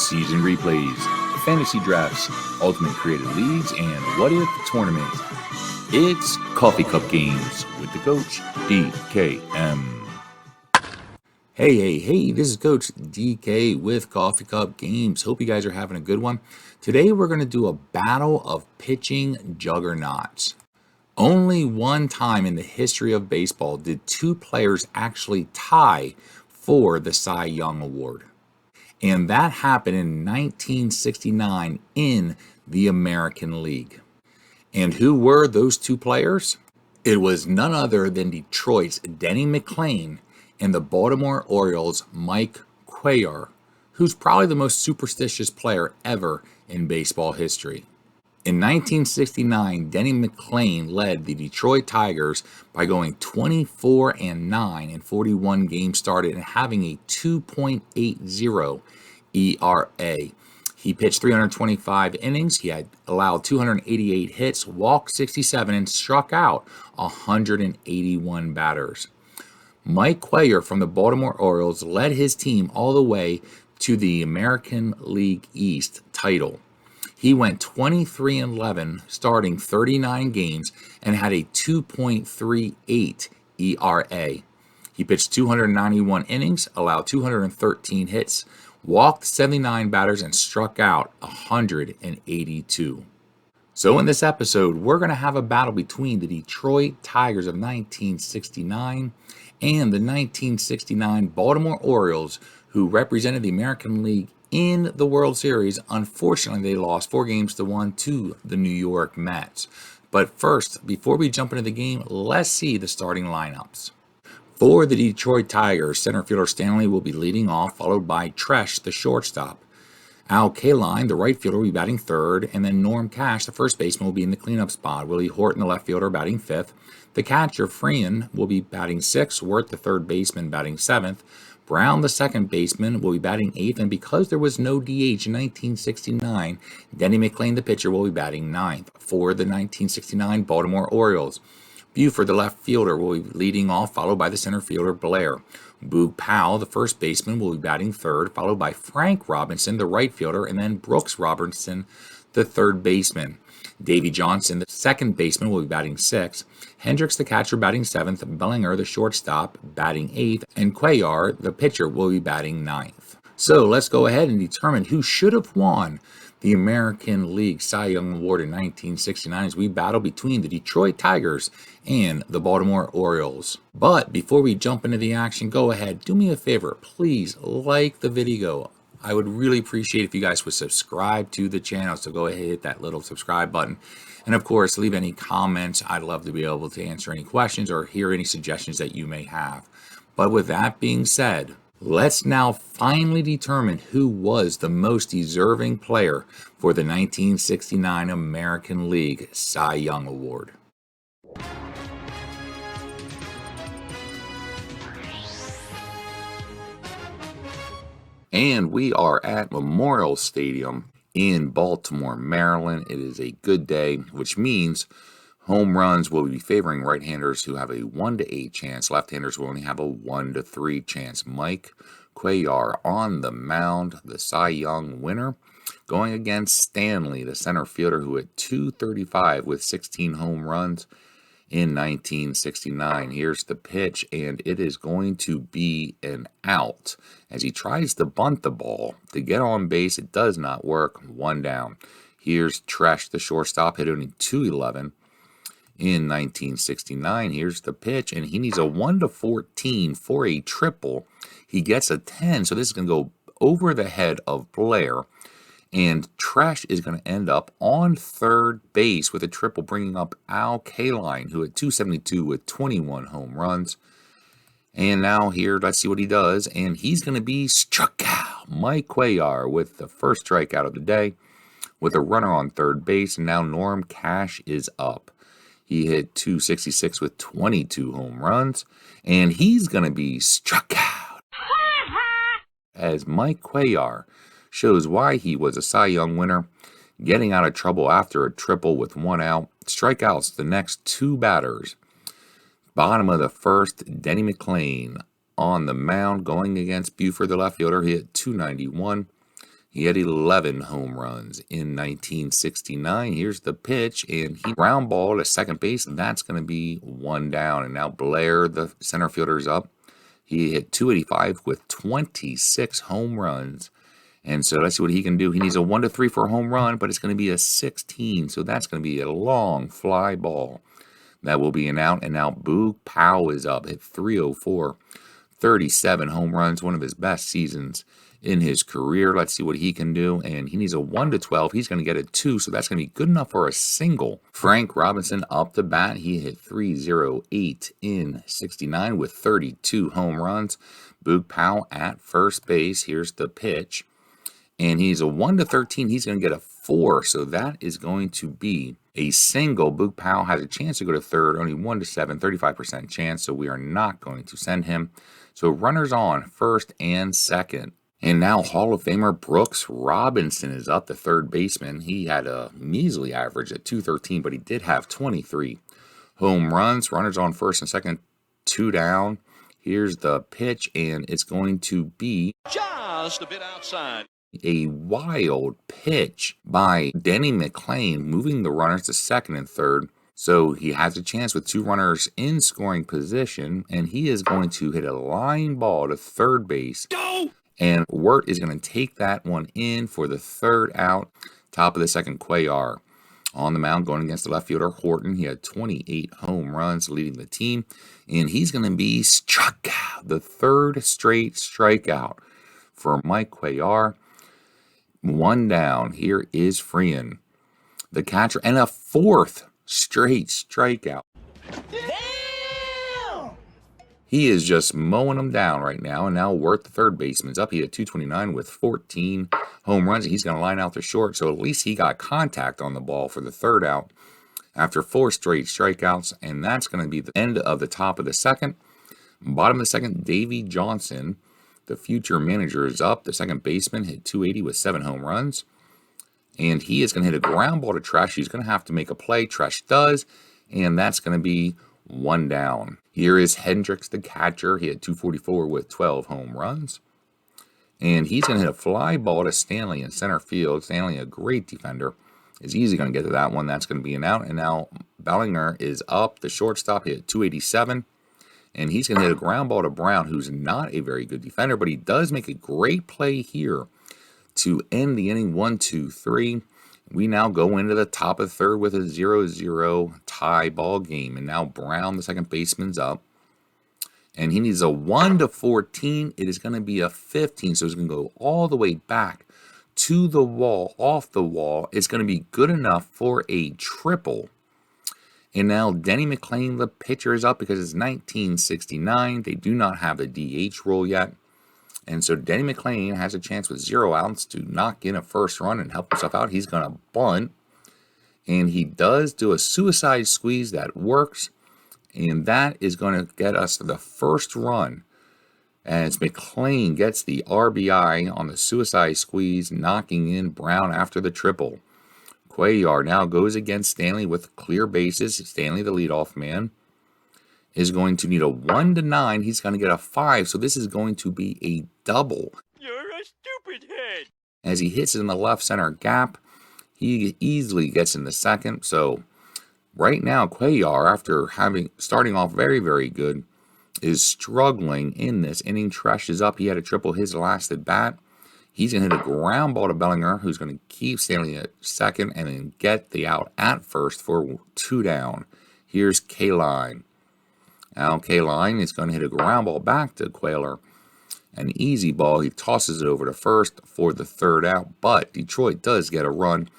season replays, fantasy drafts, ultimate creative leagues, and what if tournament. It's Coffee Cup Games with the coach, DKM. Hey, this is Coach DK with Coffee Cup Games. Hope you guys are having a good one. Today we're going to do a battle of pitching juggernauts. Only one time in the history of baseball did two players actually tie for the Cy Young Award. And that happened in 1969 in the American League. And who were those two players? It was none other than Detroit's Denny McLain and the Baltimore Orioles' Mike Cuellar, who's probably the most superstitious player ever in baseball history. In 1969, Denny McLain led the Detroit Tigers by going 24-9 in 41 games started and having a 2.80 ERA. He pitched 325 innings. He had allowed 288 hits, walked 67, and struck out 181 batters. Mike Cuellar from the Baltimore Orioles led his team all the way to the American League East title. He went 23-11, starting 39 games, and had a 2.38 ERA. He pitched 291 innings, allowed 213 hits, walked 79 batters, and struck out 182. So in this episode, we're going to have a battle between the Detroit Tigers of 1969 and the 1969 Baltimore Orioles, who represented the American League in the World Series. Unfortunately, they lost 4-1 to the New York Mets. But first, before we jump into the game, let's see the starting lineups. For the Detroit Tigers, center fielder Stanley will be leading off, followed by Tresh, the shortstop. Al Kaline, the right fielder, will be batting third, and then Norm Cash, the first baseman, will be in the cleanup spot. Willie Horton, the left fielder, batting fifth. The catcher, Freehan, will be batting sixth. Wirt, the third baseman, batting seventh. Brown, the second baseman, will be batting eighth, and because there was no DH in 1969, Denny McLain, the pitcher, will be batting ninth for the 1969 Baltimore Orioles. Buford, the left fielder, will be leading off, followed by the center fielder, Blair. Boog Powell, the first baseman, will be batting third, followed by Frank Robinson, the right fielder, and then Brooks Robertson, the third baseman. Davey Johnson, the second baseman, will be batting sixth. Hendricks, the catcher, batting seventh. Bellinger, the shortstop, batting eighth. And Cuellar, the pitcher, will be batting ninth. So let's go ahead and determine who should have won the American League Cy Young Award in 1969 as we battle between the Detroit Tigers and the Baltimore Orioles. But before we jump into the action, go ahead, do me a favor, please like the video. I would really appreciate if you guys would subscribe to the channel, so go ahead, hit that little subscribe button. And of course, leave any comments. I'd love to be able to answer any questions or hear any suggestions that you may have. But with that being said, let's now finally determine who was the most deserving player for the 1969 American League Cy Young Award. And we are at Memorial Stadium in Baltimore, Maryland. It is a good day, which means home runs will be favoring right-handers who have a 1-8 chance. Left-handers will only have a 1-3 chance. Mike Cuellar on the mound, the Cy Young winner, going against Stanley, the center fielder, who had .235 with 16 home runs in 1969. Here's the pitch, and it is going to be an out as he tries to bunt the ball to get on base. It does not work. One down. Here's Tresh, the shortstop, hit only .211 in 1969. Here's the pitch, and he needs a 1-14 for a triple. He gets a 10, so this is going to go over the head of Blair. And Tresh is going to end up on third base with a triple, bringing up Al Kaline, who had .272 with 21 home runs. And now here, let's see what he does. And he's going to be struck out. Mike Cuellar with the first strikeout of the day with a runner on third base. And now Norm Cash is up. He hit .266 with 22 home runs. And he's going to be struck out as Mike Cuellar shows why he was a Cy Young winner, getting out of trouble after a triple with one out. Strikeouts the next two batters. Bottom of the first, Denny McLain on the mound going against Buford, the left fielder. He hit .291. He had 11 home runs in 1969. Here's the pitch, and he ground ball to second base, and that's going to be one down. And now Blair, the center fielder, is up. He hit 285 with 26 home runs. And so let's see what he can do. He needs a 1-3 for a home run, but it's going to be a 16. So that's going to be a long fly ball. That will be an out. And now Boog Powell is up at 304. 37 home runs, one of his best seasons in his career. Let's see what he can do. And he needs a 1-12. He's going to get a 2, so that's going to be good enough for a single. Frank Robinson up the bat. He hit 308 in 69 with 32 home runs. Boog Powell at first base. Here's the pitch. And he's a 1-13. He's going to get a 4, so that is going to be a single. Boog Powell has a chance to go to third, only 1-7, 35% chance, so we are not going to send him. So runners on first and second. And now Hall of Famer Brooks Robinson is up, the third baseman. He had a measly average at 213, but he did have 23 home runs. Runners on first and second, 2 down. Here's the pitch, and it's going to be just a bit outside. A wild pitch by Denny McLain, moving the runners to second and third. So he has a chance with 2 runners in scoring position, and he is going to hit a line ball to third base. Go! And Wirt is going to take that one in for the third out. Top of the second, Cuellar on the mound going against the left fielder Horton. He had 28 home runs leading the team, and he's going to be struck out. The third straight strikeout for Mike Cuellar. 1 down. Here is Freehan, the catcher, and a 4th straight strikeout. Damn! He is just mowing them down right now. And now Wirt, the third baseman's up. He had 229 with 14 home runs. He's going to line out the short, so at least he got contact on the ball for the third out after 4 straight strikeouts. And that's going to be the end of the top of the second. Bottom of the second, Davey Johnson, the future manager, is up. The second baseman hit 280 with 7 home runs. And he is going to hit a ground ball to Tresh. He's going to have to make a play. Tresh does. And that's going to be 1 down. Here is Hendricks, the catcher. He had 244 with 12 home runs. And he's going to hit a fly ball to Stanley in center field. Stanley, a great defender, is easily going to get to that one. That's going to be an out. And now Bellinger is up. The shortstop hit 287. And he's going to hit a ground ball to Brown, who's not a very good defender, but he does make a great play here to end the inning. 1-2-3. We now go into the top of the third with a 0-0 tie ball game. And now Brown, the second baseman's up. And he needs a 1-14. It is going to be a 15. So it's going to go all the way back to the wall, off the wall. It's going to be good enough for a triple. And now Denny McLain, the pitcher, is up because it's 1969. They do not have a DH rule yet. And so Denny McLain has a chance with 0 outs to knock in a first run and help himself out. He's going to bunt. And he does do a suicide squeeze that works. And that is going to get us the first run as McLain gets the RBI on the suicide squeeze, knocking in Brown after the triple. Cuellar now goes against Stanley with clear bases. Stanley, the leadoff man, is going to need a 1-9. He's going to get a 5, so this is going to be a double. You're a stupid head. As he hits it in the left center gap, he easily gets in the second. So right now, Cuellar, after starting off very, very good, is struggling in this inning. Tresh is up. He had a triple his last at bat. He's going to hit a ground ball to Bellinger, who's going to keep Stanley at second and then get the out at first for 2 down. Here's K-Line. Now K-Line is going to hit a ground ball back to Cuellar. An easy ball. He tosses it over to first for the third out. But Detroit does get a run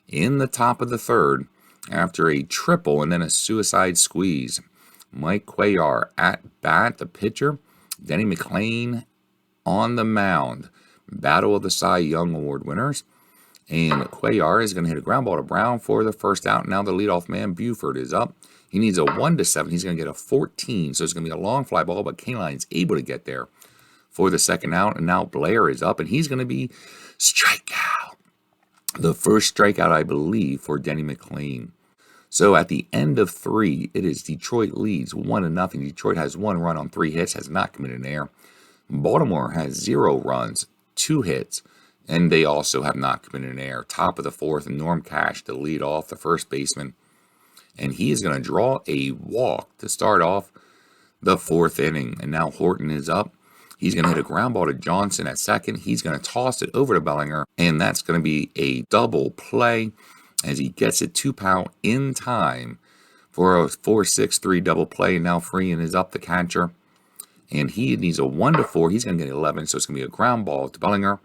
in the top of the third after a triple and then a suicide squeeze. Mike Cuellar at bat, the pitcher. Denny McLain on the mound. Battle of the Cy Young Award winners. And Cuellar is going to hit a ground ball to Brown for the first out. Now the leadoff man, Buford, is up. He needs a 1-7. He's going to get a 14. So it's going to be a long fly ball, but K-Line's able to get there for the second out. And now Blair is up, and he's going to be strikeout. The first strikeout, I believe, for Denny McLain. So at the end of 3, it is Detroit leads 1-0. Detroit has 1 run on 3 hits, has not committed an error. Baltimore has 0 runs, 2 hits, And they also have not committed an error. Top of the fourth, Norm Cash to lead off, the first baseman. And he is going to draw a walk to start off the fourth inning. And now Horton is up. He's going to hit a ground ball to Johnson at second. He's going to toss it over to Bellinger. And that's going to be a double play as he gets it to Powell in time for a 4-6-3 double play. And now Freehan is up, the catcher. And he needs a 1-4. He's going to get 11. So it's going to be a ground ball to Bellinger.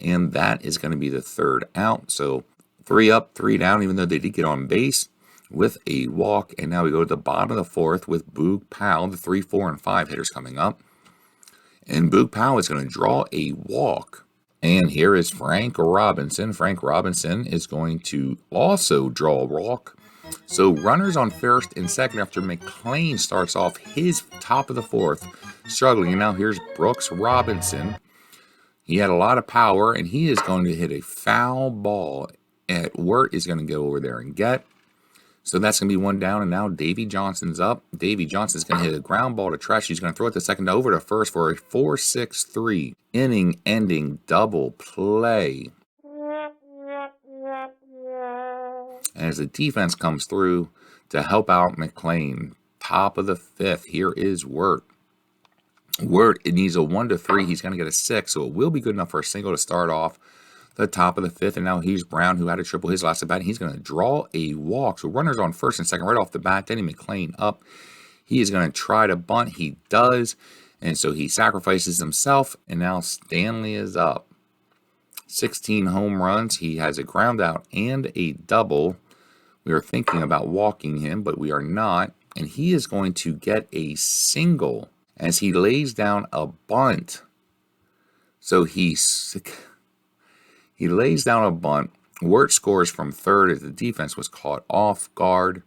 And that is going to be the third out. So 3 up, 3 down, even though they did get on base with a walk. And now we go to the bottom of the fourth with Boog Powell, the 3, 4, and 5 hitters coming up. And Boog Powell is going to draw a walk. And here is Frank Robinson. Frank Robinson is going to also draw a walk. So runners on first and second after McLain starts off his top of the fourth, struggling. And now here's Brooks Robinson. He had a lot of power, and he is going to hit a foul ball at Wirt is going to go over there and get. So that's going to be 1 down, and now Davy Johnson's up. Davy Johnson's going to hit a ground ball to Tresh. He's going to throw it to second over to first for a 4-6-3 inning-ending double play. As the defense comes through to help out McLain, top of the fifth, here is Wirt. Wirt, it needs a 1-3. He's going to get a 6, so it will be good enough for a single to start off the top of the fifth. And now here's Brown, who had a triple his last at bat. He's going to draw a walk. So runners on first and second right off the bat. Denny McLain up. He is going to try to bunt. He does. And so he sacrifices himself. And now Stanley is up. 16 home runs. He has a ground out and a double. We are thinking about walking him, but we are not. And he is going to get a single as he lays down a bunt. So he lays down a bunt. Wirt scores from third as the defense was caught off guard.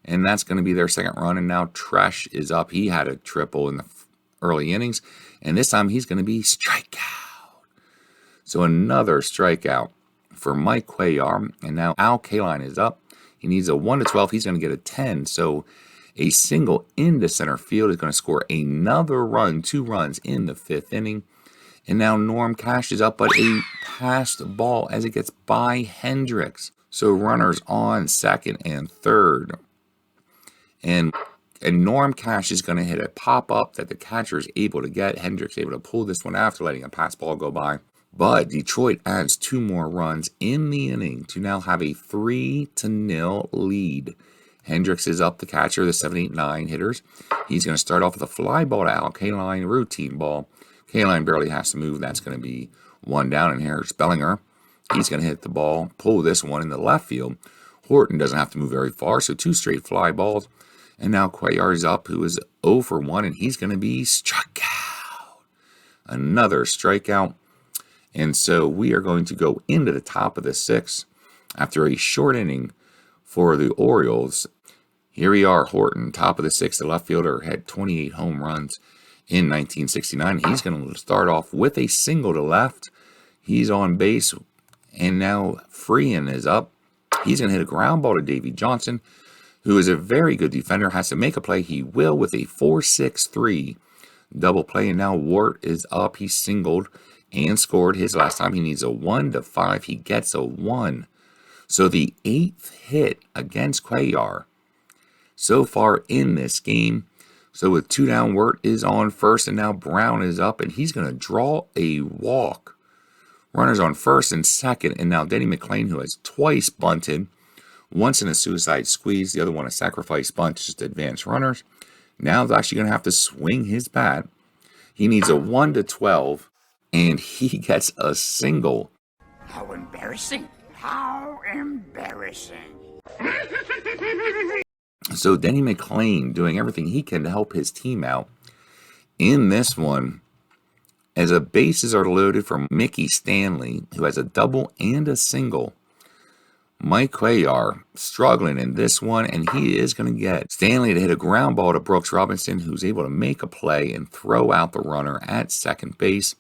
And that's going to be their second run. And now Tresh is up. He had a triple in the early innings. And this time he's going to be strikeout. So another strikeout for Mike Cuellar. And now Al Kaline is up. He needs a 1-12. He's going to get a 10. So a single into center field is going to score another run, 2 runs in the fifth inning. And now Norm Cash is up, but a passed ball as it gets by Hendricks. So runners on second and third. And Norm Cash is going to hit a pop-up that the catcher is able to get. Hendricks able to pull this one after letting a pass ball go by. But Detroit adds 2 more runs in the inning to now have a 3-0 lead. Hendricks is up, the catcher, the 7, 8, 9 hitters. He's going to start off with a fly ball to Al Kaline, routine ball. Kaline barely has to move. That's going to be 1 down. And here's Bellinger. He's going to hit the ball, pull this one in the left field. Horton doesn't have to move very far, so 2 straight fly balls. And now Cuellar is up, who is 0 for 1, and he's going to be struck out. Another strikeout. And so we are going to go into the top of the 6th after a short inning for the Orioles. Here we are, Horton, top of the 6th. The left fielder had 28 home runs in 1969. He's going to start off with a single to left. He's on base, and now Freehan is up. He's going to hit a ground ball to Davy Johnson, who is a very good defender, has to make a play. He will with a 4-6-3 double play, and now Wirt is up. He singled and scored his last time. He needs a 1-5. He gets a 1. So the 8th hit against Cuellar so far in this game. So with 2 down, Wirt is on first, and now Brown is up, and he's going to draw a walk. Runners on first and second, and now Denny McLain, who has twice bunted, once in a suicide squeeze, the other one a sacrifice bunt, just advance runners. Now he's actually going to have to swing his bat. He needs a 1-12, and he gets a single. How embarrassing. How embarrassing. So Denny McLain doing everything he can to help his team out in this one, as the bases are loaded for Mickey Stanley, who has a double and a single. Mike Cuellar struggling in this one, and he is going to get Stanley to hit a ground ball to Brooks Robinson, who's able to make a play and throw out the runner at second base.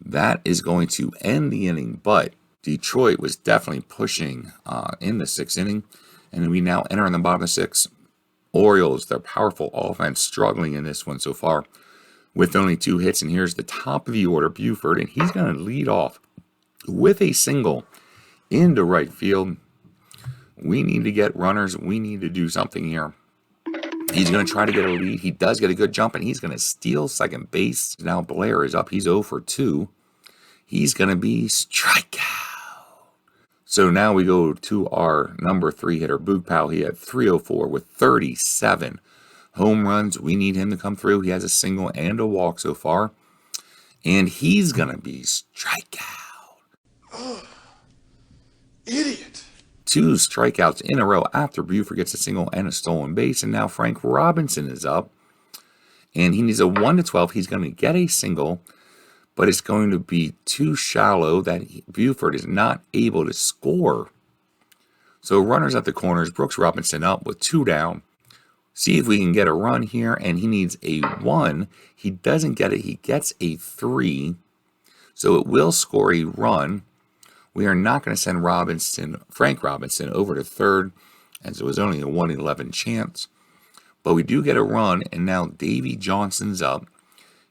That is going to end the inning, but Detroit was definitely pushing in the 6th inning. And we now enter in the bottom of the 6th. Orioles, their powerful offense, struggling in this one so far with only 2 hits. And here's the top of the order, Buford, and he's going to lead off with a single into right field. We need to get runners. We need to do something here. He's going to try to get a lead. He does get a good jump, and he's going to steal second base. Now Blair is up. He's 0 for 2. He's going to be strikeout. So now we go to our number 3 hitter, Boog Powell. He had 304 with 37 home runs. We need him to come through. He has a single and a walk so far. And he's going to be strikeout. Oh, idiot. 2 strikeouts in a row after Buford gets a single and a stolen base. And now Frank Robinson is up. And he needs a 1-12. He's going to get a single, but it's going to be too shallow that Buford is not able to score. So runners at the corners, Brooks Robinson up with 2 down. See if we can get a run here, and he needs a 1. He doesn't get it. He gets a 3. So it will score a run. We are not going to send Frank Robinson over to third, as it was only a 1-11 chance. But we do get a run, and now Davy Johnson's up.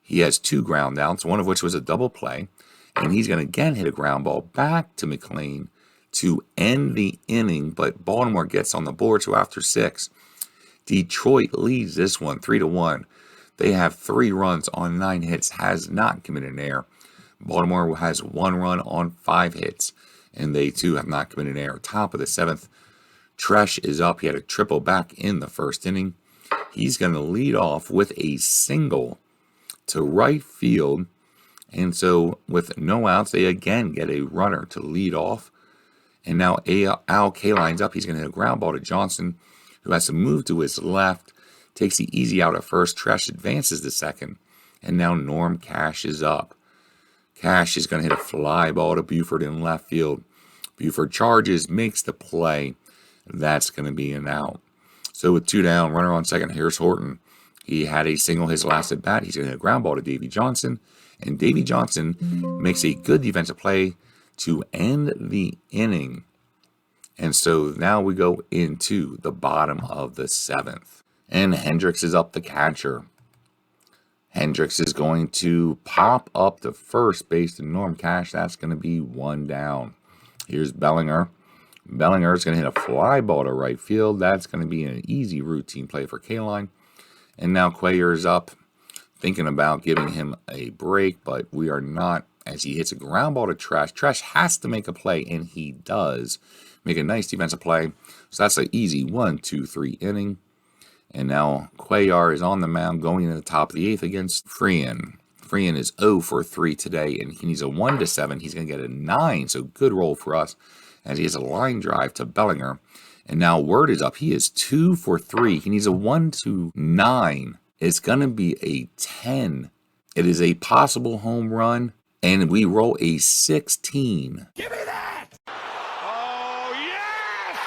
He has 2 ground outs, one of which was a double play. And he's going to again hit a ground ball back to McLain to end the inning. But Baltimore gets on the board, so after 6, Detroit leads this one 3-1. They have 3 runs on 9 hits, has not committed an error. Baltimore has 1 run on 5 hits, and they too have not committed an error. Top of the 7th, Tresh is up. He had a triple back in the first inning. He's going to lead off with a single to right field. And so with no outs, they again get a runner to lead off. And now Al Kaline's up. He's going to hit a ground ball to Johnson, who has to move to his left, takes the easy out at first. Tresh advances to second. And now Norm Cash is up. Cash is going to hit a fly ball to Buford in left field. Buford charges, makes the play. That's going to be an out. So with 2 down, runner on second, here's Horton. He had a single his last at bat. He's going to hit a ground ball to Davy Johnson. And Davy Johnson makes a good defensive play to end the inning. And so now we go into the bottom of the 7th. And Hendricks is up, the catcher. Hendricks is going to pop up to first base to Norm Cash. That's going to be 1 down. Here's Bellinger. Bellinger is going to hit a fly ball to right field. That's going to be an easy routine play for Kaline. And now Cuellar is up, thinking about giving him a break, but we are not, as he hits a ground ball to Tresh. Tresh has to make a play, and he does make a nice defensive play. So that's an easy 1-2-3 inning. And now Cuellar is on the mound going into the top of the 8th against Freehan. Freehan is 0 for 3 today, and he needs a 1-7. He's going to get a 9, so good roll for us, as he has a line drive to Bellinger. And now Word is up. He is 2 for 3. He needs a 1-9. It's going to be a 10. It is a possible home run, and we roll a 16. Give me that! Oh, yes!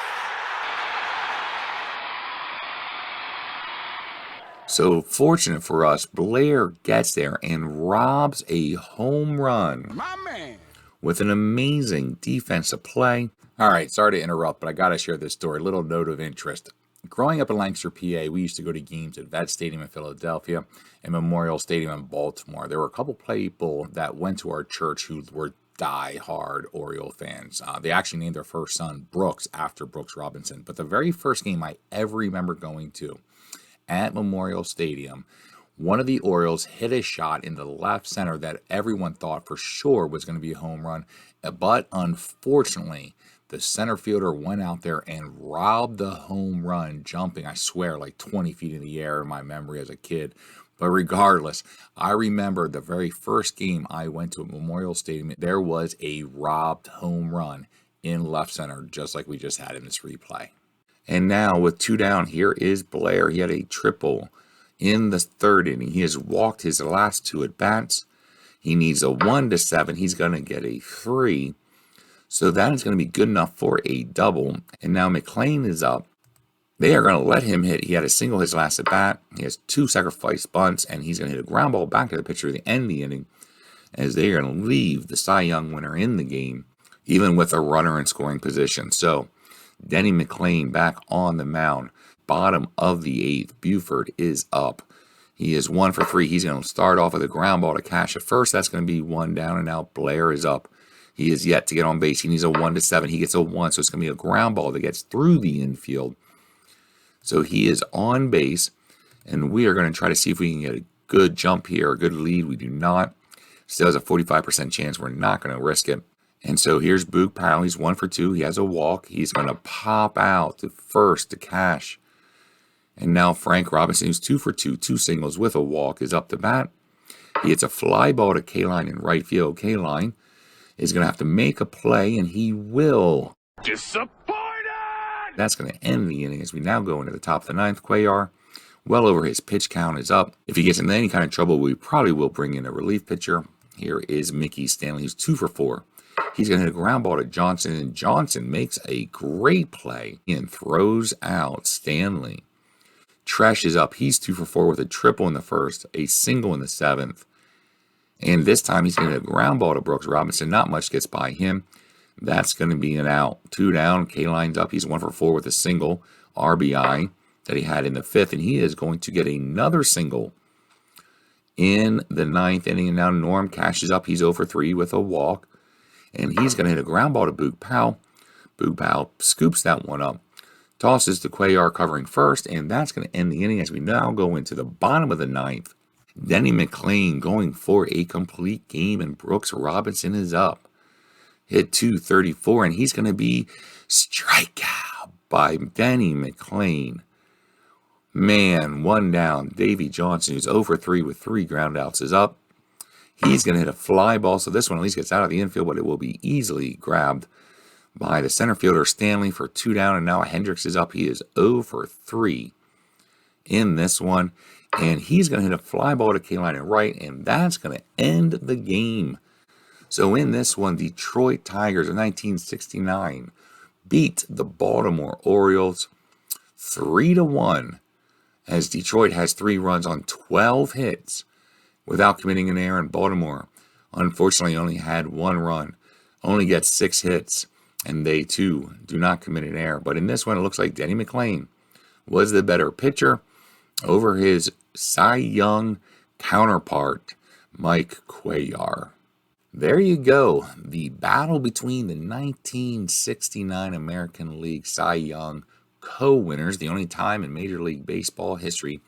So fortunate for us, Blair gets there and robs a home run My man! with an amazing defensive play. All right, sorry to interrupt, but I got to share this story. A little note of interest. Growing up in Lancaster, PA, we used to go to games at Vet Stadium in Philadelphia and Memorial Stadium in Baltimore. There were a couple people that went to our church who were die-hard Oriole fans. They actually named their first son Brooks after Brooks Robinson. But the very first game I ever remember going to at Memorial Stadium, one of the Orioles hit a shot in the left center that everyone thought for sure was going to be a home run. But unfortunately, the center fielder went out there and robbed the home run, jumping, I swear, like 20 feet in the air in my memory as a kid. But regardless, I remember the very first game I went to at Memorial Stadium, there was a robbed home run in left center, just like we just had in this replay. And now with 2 down, here is Blair. He had a triple in the 3rd inning. He has walked his last 2 at-bats. He needs a 1-7. He's going to get a 3. So that is going to be good enough for a double. And now McLain is up. They are going to let him hit. He had a single his last at bat. He has 2 sacrifice bunts, and he's going to hit a ground ball back to the pitcher at the end of the inning, as they are going to leave the Cy Young winner in the game, even with a runner in scoring position. So Denny McLain back on the mound. Bottom of the 8th, Buford is up. He is 1 for 3. He's going to start off with a ground ball to Cash at first. That's going to be 1 down, and now Blair is up. He is yet to get on base. He needs a 1-7. He gets a 1, so it's going to be a ground ball that gets through the infield. So he is on base, and we are going to try to see if we can get a good jump here, a good lead. We do not. Still has a 45% chance. We're not going to risk it. And so here's Boog Powell. He's 1 for 2. He has a walk. He's going to pop out to first to cash. And now Frank Robinson, who's 2 for 2, 2 singles with a walk, is up to bat. He hits a fly ball to K-Line in right field. K-Line is going to have to make a play, and he will. Disappointed! That's going to end the inning as we now go into the top of the 9th. Cuellar, well over his pitch count, is up. If he gets into any kind of trouble, we probably will bring in a relief pitcher. Here is Mickey Stanley, who's 2 for 4. He's going to hit a ground ball to Johnson, and Johnson makes a great play and throws out Stanley. Tresh is up. He's 2 for 4 with a triple in the first, a single in the 7th. And this time he's going to hit a ground ball to Brooks Robinson. Not much gets by him. That's going to be an out. 2 down. K-Line's up. He's 1 for 4 with a single RBI that he had in the 5th. And he is going to get another single in the 9th inning. And now Norm cashes up. He's 0 for 3 with a walk. And he's going to hit a ground ball to Boog Powell. Boog Powell scoops that one up. Tosses to Cuellar covering first. And that's going to end the inning as we now go into the bottom of the 9th. Denny McLain going for a complete game, and Brooks Robinson is up. Hit 234, and he's going to be strikeout by Denny McLain. Man, 1 down. Davey Johnson, who's 0 for 3 with 3 groundouts, is up. He's going to hit a fly ball, so this one at least gets out of the infield, but it will be easily grabbed by the center fielder Stanley for 2 down, and now Hendricks is up. He is 0 for 3 in this one. And he's going to hit a fly ball to K-Line and right, and that's going to end the game. So in this one, Detroit Tigers of 1969 beat the Baltimore Orioles 3-1, as Detroit has 3 runs on 12 hits without committing an error, and Baltimore unfortunately only had 1 run, only gets 6 hits, and they too do not commit an error. But in this one, it looks like Denny McLain was the better pitcher over his Cy Young counterpart, Mike Cuellar. There you go. The battle between the 1969 American League Cy Young co-winners, the only time in Major League Baseball history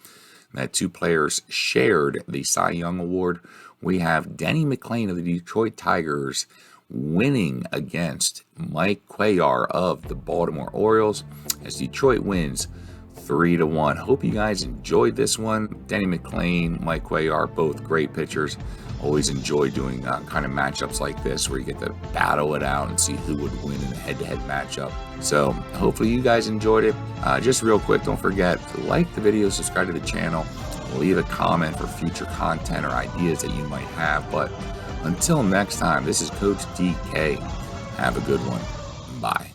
that 2 players shared the Cy Young Award. We have Denny McLain of the Detroit Tigers winning against Mike Cuellar of the Baltimore Orioles as Detroit wins 3-1. Hope you guys enjoyed this one. Denny McLain, Mike Cuellar, both great pitchers. Always enjoy doing kind of matchups like this where you get to battle it out and see who would win in a head-to-head matchup. So hopefully you guys enjoyed it. Just real quick, don't forget to like the video, subscribe to the channel, leave a comment for future content or ideas that you might have. But until next time, this is Coach DK. Have a good one. Bye.